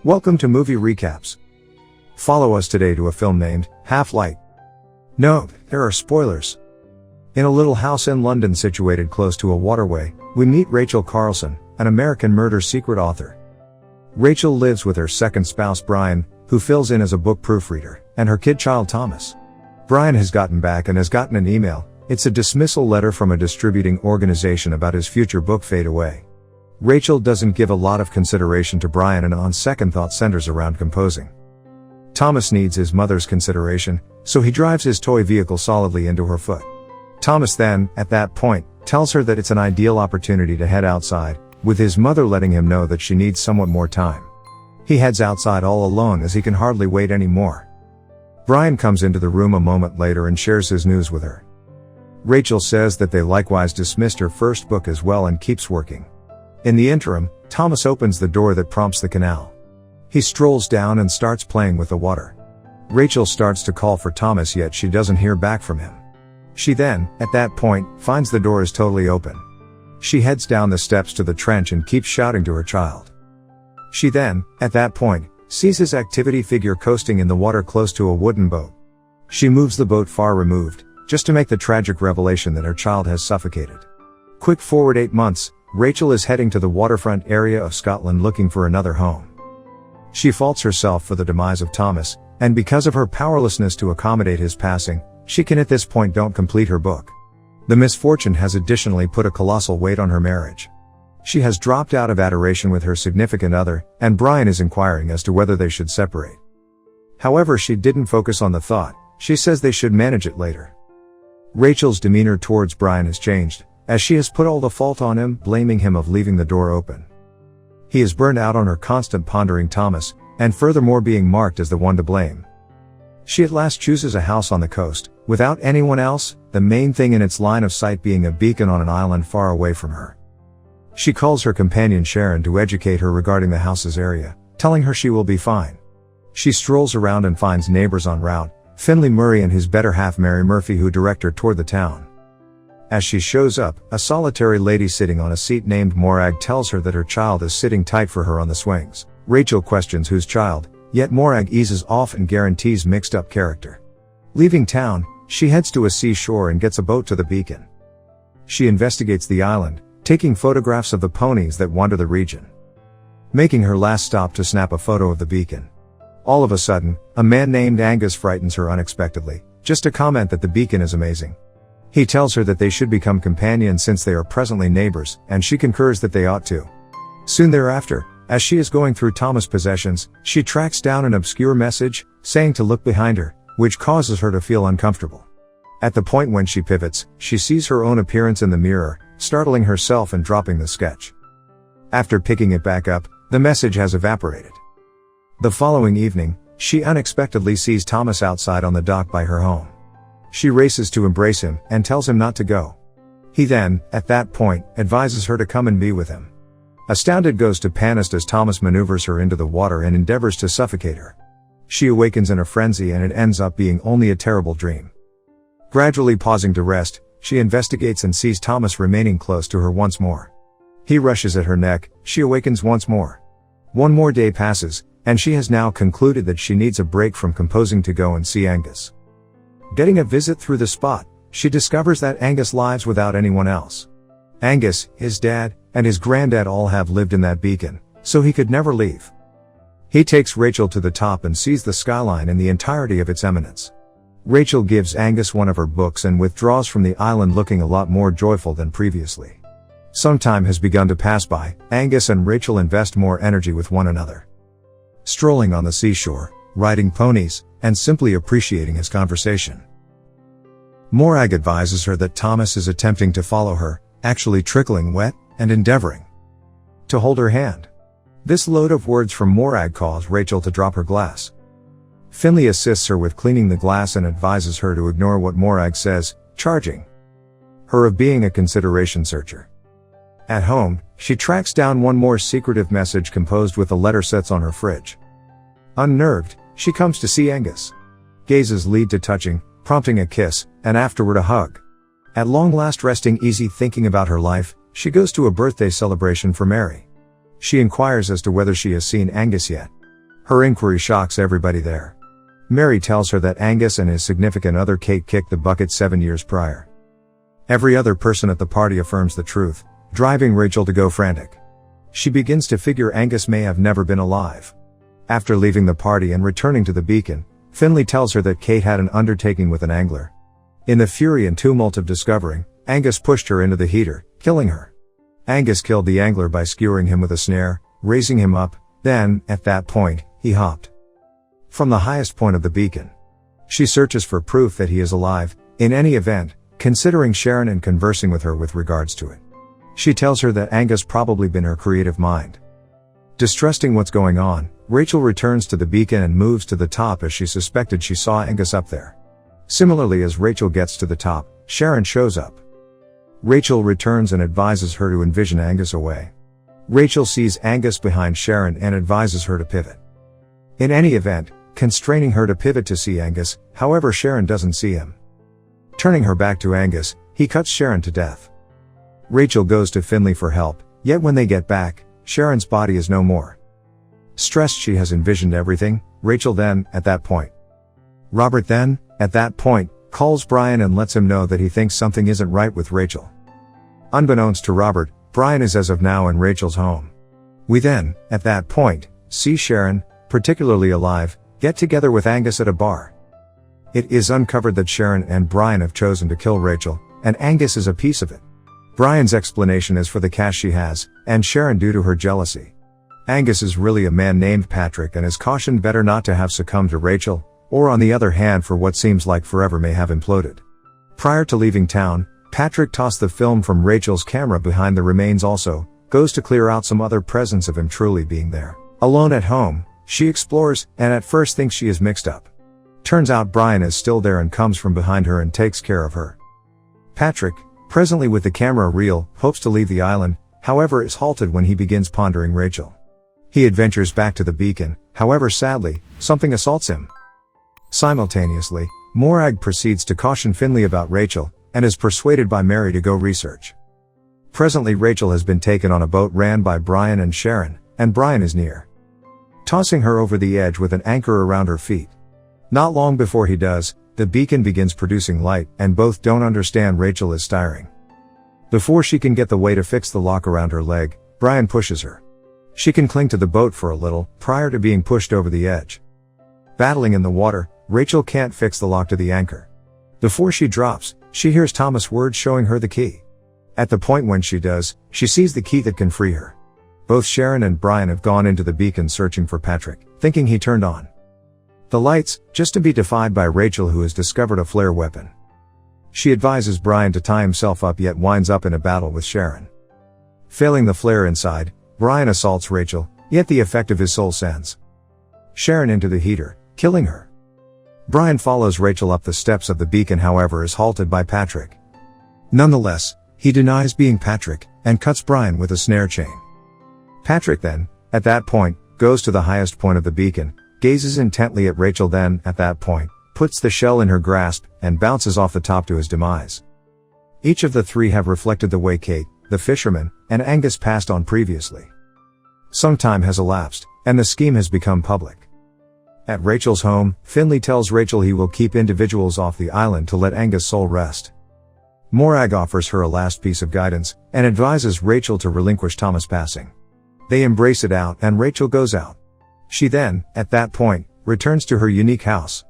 Welcome to Movie Recaps. Follow us today to a film named Half-Light. Note, there are spoilers. In a little house in London situated close to a waterway, we meet Rachel Carlson, an American murder secret author. Rachel lives with her second spouse Brian, who fills in as a book proofreader, and her kid child Thomas. Brian has gotten back and has gotten an email. It's a dismissal letter from a distributing organization about his future book Fade Away. Rachel doesn't give a lot of consideration to Brian and on second thought centers around composing. Thomas needs his mother's consideration, so he drives his toy vehicle solidly into her foot. Thomas then, at that point, tells her that it's an ideal opportunity to head outside, with his mother letting him know that she needs somewhat more time. He heads outside all alone as he can hardly wait anymore. Brian comes into the room a moment later and shares his news with her. Rachel says that they likewise dismissed her first book as well and keeps working. In the interim, Thomas opens the door that prompts the canal. He strolls down and starts playing with the water. Rachel starts to call for Thomas, yet she doesn't hear back from him. She then, at that point, finds the door is totally open. She heads down the steps to the trench and keeps shouting to her child. She then, at that point, sees his activity figure coasting in the water close to a wooden boat. She moves the boat far removed, just to make the tragic revelation that her child has suffocated. Quick forward 8 months, Rachel is heading to the waterfront area of Scotland looking for another home. She faults herself for the demise of Thomas, and because of her powerlessness to accommodate his passing, she can at this point don't complete her book. The misfortune has additionally put a colossal weight on her marriage. She has dropped out of adoration with her significant other, and Brian is inquiring as to whether they should separate. However, she didn't focus on the thought. She says they should manage it later. Rachel's demeanor towards Brian has changed, as she has put all the fault on him, blaming him of leaving the door open. He is burned out on her constant pondering Thomas, and furthermore being marked as the one to blame. She at last chooses a house on the coast, without anyone else, the main thing in its line of sight being a beacon on an island far away from her. She calls her companion Sharon to educate her regarding the house's area, telling her she will be fine. She strolls around and finds neighbors en route, Finlay Murray and his better half Mary Murphy, who direct her toward the town. As she shows up, a solitary lady sitting on a seat named Morag tells her that her child is sitting tight for her on the swings. Rachel questions whose child, yet Morag eases off and guarantees mixed up character. Leaving town, she heads to a seashore and gets a boat to the beacon. She investigates the island, taking photographs of the ponies that wander the region. Making her last stop to snap a photo of the beacon. All of a sudden, a man named Angus frightens her unexpectedly, just to comment that the beacon is amazing. He tells her that they should become companions since they are presently neighbors, and she concurs that they ought to. Soon thereafter, as she is going through Thomas' possessions, she tracks down an obscure message, saying to look behind her, which causes her to feel uncomfortable. At the point when she pivots, she sees her own appearance in the mirror, startling herself and dropping the sketch. After picking it back up, the message has evaporated. The following evening, she unexpectedly sees Thomas outside on the dock by her home. She races to embrace him, and tells him not to go. He then, at that point, advises her to come and be with him. Astounded goes to panist as Thomas maneuvers her into the water and endeavors to suffocate her. She awakens in a frenzy and it ends up being only a terrible dream. Gradually pausing to rest, she investigates and sees Thomas remaining close to her once more. He rushes at her neck, she awakens once more. One more day passes, and she has now concluded that she needs a break from composing to go and see Angus. Getting a visit through the spot, she discovers that Angus lives without anyone else. Angus, his dad, and his granddad all have lived in that beacon, so he could never leave. He takes Rachel to the top and sees the skyline in the entirety of its eminence. Rachel gives Angus one of her books and withdraws from the island looking a lot more joyful than previously. Some time has begun to pass by. Angus and Rachel invest more energy with one another. Strolling on the seashore, riding ponies, and simply appreciating his conversation. Morag advises her that Thomas is attempting to follow her, actually trickling wet, and endeavoring to hold her hand. This load of words from Morag cause Rachel to drop her glass. Finlay assists her with cleaning the glass and advises her to ignore what Morag says, charging her of being a consideration searcher. At home, she tracks down one more secretive message composed with the letter sets on her fridge. Unnerved, she comes to see Angus. Gazes lead to touching, prompting a kiss, and afterward a hug. At long last resting easy thinking about her life, she goes to a birthday celebration for Mary. She inquires as to whether she has seen Angus yet. Her inquiry shocks everybody there. Mary tells her that Angus and his significant other Kate kicked the bucket 7 years prior. Every other person at the party affirms the truth, driving Rachel to go frantic. She begins to figure Angus may have never been alive. After leaving the party and returning to the beacon, Finlay tells her that Kate had an undertaking with an angler. In the fury and tumult of discovering, Angus pushed her into the heater, killing her. Angus killed the angler by skewering him with a snare, raising him up, then, at that point, he hopped from the highest point of the beacon. She searches for proof that he is alive, in any event, considering Sharon and conversing with her with regards to it. She tells her that Angus probably been her creative mind. Distrusting what's going on, Rachel returns to the beacon and moves to the top as she suspected she saw Angus up there. Similarly, as Rachel gets to the top, Sharon shows up. Rachel returns and advises her to envision Angus away. Rachel sees Angus behind Sharon and advises her to pivot. In any event, constraining her to pivot to see Angus, however Sharon doesn't see him. Turning her back to Angus, he cuts Sharon to death. Rachel goes to Finlay for help, yet when they get back, Sharon's body is no more. Stressed she has envisioned everything, Rachel then, at that point. Robert then, at that point, calls Brian and lets him know that he thinks something isn't right with Rachel. Unbeknownst to Robert, Brian is as of now in Rachel's home. We then, at that point, see Sharon, particularly alive, get together with Angus at a bar. It is uncovered that Sharon and Brian have chosen to kill Rachel, and Angus is a piece of it. Brian's explanation is for the cash she has, and Sharon due to her jealousy. Angus is really a man named Patrick and is cautioned better not to have succumbed to Rachel, or on the other hand for what seems like forever may have imploded. Prior to leaving town, Patrick tossed the film from Rachel's camera behind the remains also, goes to clear out some other presence of him truly being there. Alone at home, she explores, and at first thinks she is mixed up. Turns out Brian is still there and comes from behind her and takes care of her. Patrick, presently with the camera reel, hopes to leave the island, however is halted when he begins pondering Rachel. He adventures back to the beacon, however sadly, something assaults him. Simultaneously, Morag proceeds to caution Finlay about Rachel, and is persuaded by Mary to go research. Presently Rachel has been taken on a boat ran by Brian and Sharon, and Brian is near tossing her over the edge with an anchor around her feet. Not long before he does, the beacon begins producing light, and both don't understand Rachel is styring. Before she can get the way to fix the lock around her leg, Brian pushes her. She can cling to the boat for a little, prior to being pushed over the edge. Battling in the water, Rachel can't fix the lock to the anchor. Before she drops, she hears Thomas' words showing her the key. At the point when she does, she sees the key that can free her. Both Sharon and Brian have gone into the beacon searching for Patrick, thinking he turned on the lights, just to be defied by Rachel who has discovered a flare weapon. She advises Brian to tie himself up yet winds up in a battle with Sharon. Failing the flare inside, Brian assaults Rachel, yet the effect of his soul sends Sharon into the heater, killing her. Brian follows Rachel up the steps of the beacon however is halted by Patrick. Nonetheless, he denies being Patrick, and cuts Brian with a snare chain. Patrick then, at that point, goes to the highest point of the beacon, gazes intently at Rachel then, at that point, puts the shell in her grasp, and bounces off the top to his demise. Each of the three have reflected the way Kate, the fisherman, and Angus passed on previously. Some time has elapsed, and the scheme has become public. At Rachel's home, Finlay tells Rachel he will keep individuals off the island to let Angus' soul rest. Morag offers her a last piece of guidance, and advises Rachel to relinquish Thomas' passing. They embrace it out and Rachel goes out. She then, at that point, returns to her unique house.